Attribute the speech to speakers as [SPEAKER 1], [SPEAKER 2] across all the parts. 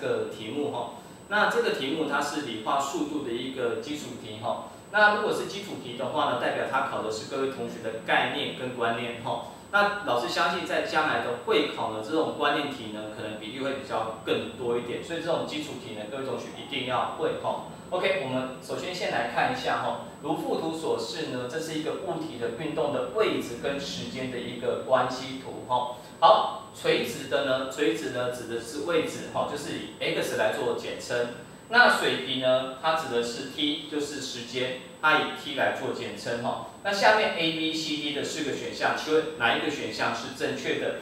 [SPEAKER 1] 个题目哈。那这个题目它是理化速度的一个基础题哈。那如果是基础题的话呢，代表它考的是各位同学的概念跟观念哈。那老师相信在将来的会考呢，这种观念题呢，可能比例会比较更多一点，所以这种基础题呢，各位同学一定要会哈。OK， 我们首先先来看一下哈，如附图所示呢，这是一个物体的运动的位置跟时间的一个关系图哈。好，垂直呢指的是位置哈，就是以 x 来做简称。那水平呢，它指的是 t， 就是时间，它以 t 来做简称哈。那下面 A、B、C、D 的4个选项，请问哪一个选项是正确的？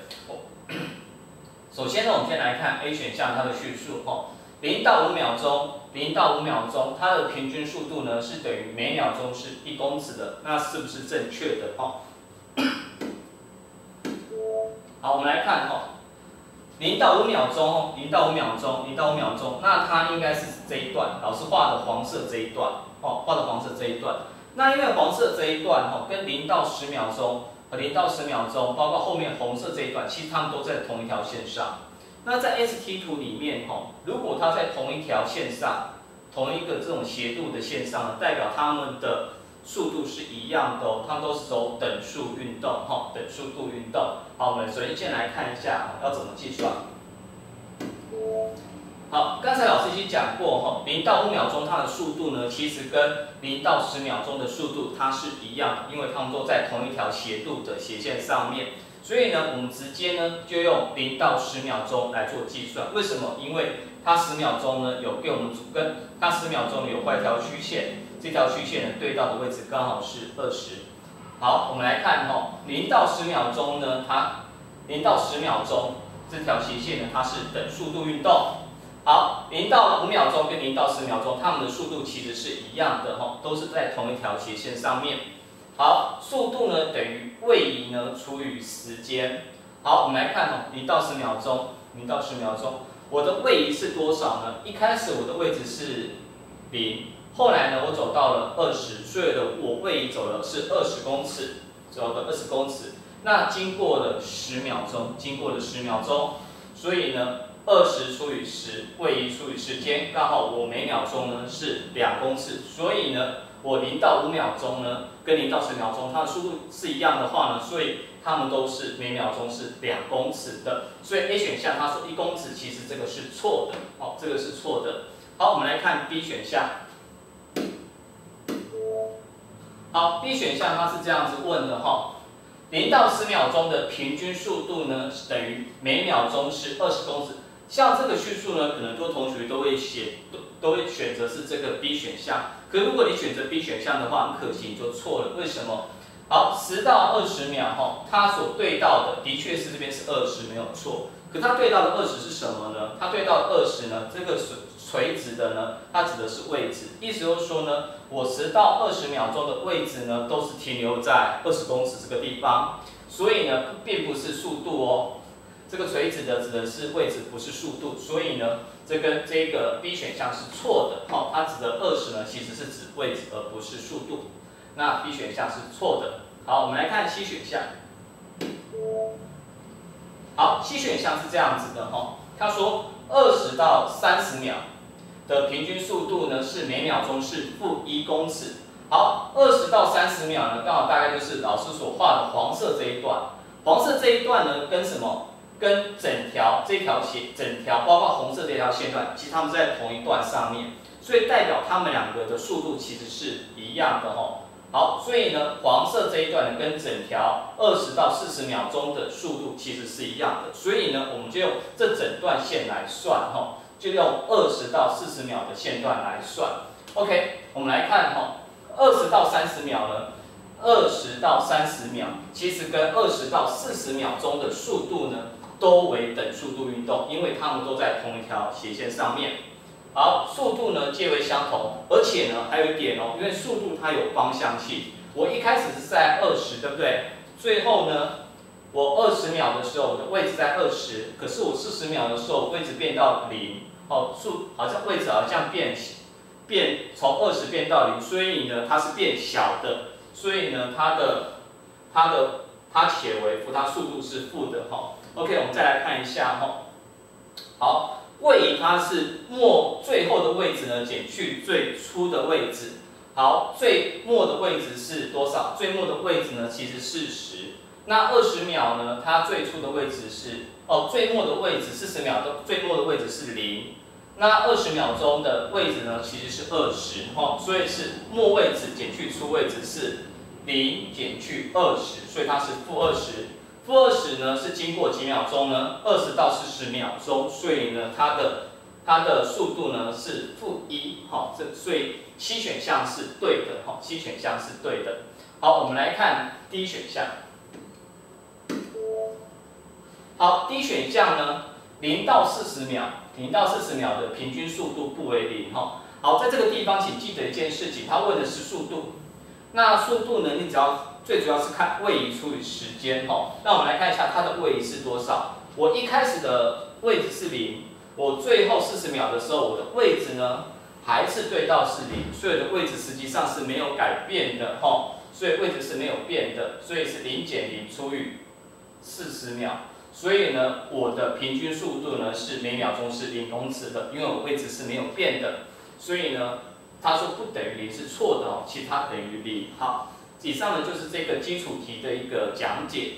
[SPEAKER 1] 首先呢，我们先来看 A 选项它的叙述哈，0到5秒钟，0到5秒钟，它的平均速度呢是等于每秒钟是1公尺的，那是不是正确的哈？好，我们来看哈，0到5秒钟，0到5秒钟，0到5秒钟，那它应该是这一段，老师画的黄色这一段，哦，画的黄色这一段。那因为黄色这一段哈，跟0到10秒钟，0到10秒钟，包括后面红色这一段，其实它们都在同一条线上。那在 ST 图里面哈，如果它在同一条线上，同一个这种斜度的线上呢，代表它们的速度是一样的哦，它们都是走等速运动哈，等速度运动。好，我们首先先来看一下要怎么计算。好，刚才老师已经讲过哈，0到5秒钟它的速度呢，其实跟0到10秒钟的速度它是一样的，因为它们都在同一条斜度的斜线上面。所以呢，我们直接呢就用0到10秒钟来做计算。为什么？因为它10秒钟呢有给我们主根，它10秒钟有画一条曲线，这条曲线呢对到的位置刚好是20。好，我们来看哈，0到10秒钟呢，它0到10秒钟这条斜线呢，它是等速度运动。好，0到5秒钟跟0到10秒钟，它们的速度其实是一样的哈，都是在同一条斜线上面。好，速度呢等于位移呢除以时间。好，我们来看哦，0到10秒钟，0到10秒钟，我的位移是多少呢？一开始我的位置是0，后来呢我走到了20，所以呢我位移走了是20公尺，走了20公尺。那经过了10秒钟，所以呢20除以10，位移除以时间，刚好我每秒钟呢是2公尺，所以呢我0到5秒钟呢跟0到10秒钟它的速度是一样的话呢，所以它们都是每秒钟是2公尺的。所以 A 选项它说1公尺，其实这个是错的，哦，这个是错的。好，我们来看 B 选项。好 ，B 选项它是这样子问的哈，0到10秒钟的平均速度呢等于每秒钟是20公尺。像这个叙述呢，可能多同学都会选择是这个 B 选项。可如果你选择 B 选项的话，很可惜你就错了。为什么？好，10到20秒哈，它所对到的的确是这边是20没有错。可它对到的20是什么呢？它对到的20呢，这个垂直的呢，它指的是位置。意思就是说呢，我10到20秒钟的位置呢，都是停留在20公尺这个地方，所以呢，并不是速度哦。这个垂直的指的是位置，不是速度，所以呢，这跟这个 B 选项是错的。好，它指的20呢，其实是指位置，而不是速度。那 B 选项是错的。好，我们来看 C 选项。好 ，C 选项是这样子的哈，他说20到30秒的平均速度呢是每秒钟是-1公尺。好，20到30秒呢，刚好大概就是老师所画的黄色这一段。黄色这一段呢，跟什么？跟整条包括红色这条线段，其实它们在同一段上面，所以代表它们两个的速度其实是一样的哈。好，所以呢，黄色这一段呢，跟整条20到40秒钟的速度其实是一样的，所以呢，我们就用这整段线来算哈，就用20到40秒的线段来算。OK， 我们来看哈，20到30秒呢。20到30秒，其实跟20到40秒钟的速度呢，都为等速度运动，因为它们都在同一条斜线上面。好，速度呢皆为相同，而且呢还有一点哦，因为速度它有方向性，我一开始是在20，对不对？最后呢，我20秒的时候，我的位置在20，可是我40秒的时候，位置变到0，哦，好像位置好像从20变到0，所以呢它是变小的。所以呢，它且为负，它速度是负的哈。OK， 我们再来看一下哈。好位移它是末最后的位置呢减去最初的位置。好，最末的位置是多少？最末的位置呢其实是10。那20秒呢，它最初的位置是最末的位置40秒的最末的位置是0。那20秒钟的位置呢其实是20所以是末位置减去初位置是0减去20，所以它是-20。-20呢是经过几秒钟呢？20到40秒钟，所以呢它的速度呢是-1，所以C 选项是对的，C 选项是对的。好，我们来看 D 选项。好 ，D 选项呢，0到40秒，0到40秒的平均速度不为0好，在这个地方请记得一件事情，它问的是速度。那速度呢，你最主要是看位移除以时间那我们来看一下它的位移是多少。我一开始的位置是0，我最后40秒的时候，我的位置呢还是对到是0，所以我的位置实际上是没有改变的所以位置是没有变的，所以是0减0除以40秒。所以呢，我的平均速度呢是每秒钟是0公尺的，因为我位置是没有变的。所以呢，他说不等于0是错的其实它等于0。好，以上呢就是这个基础题的一个讲解。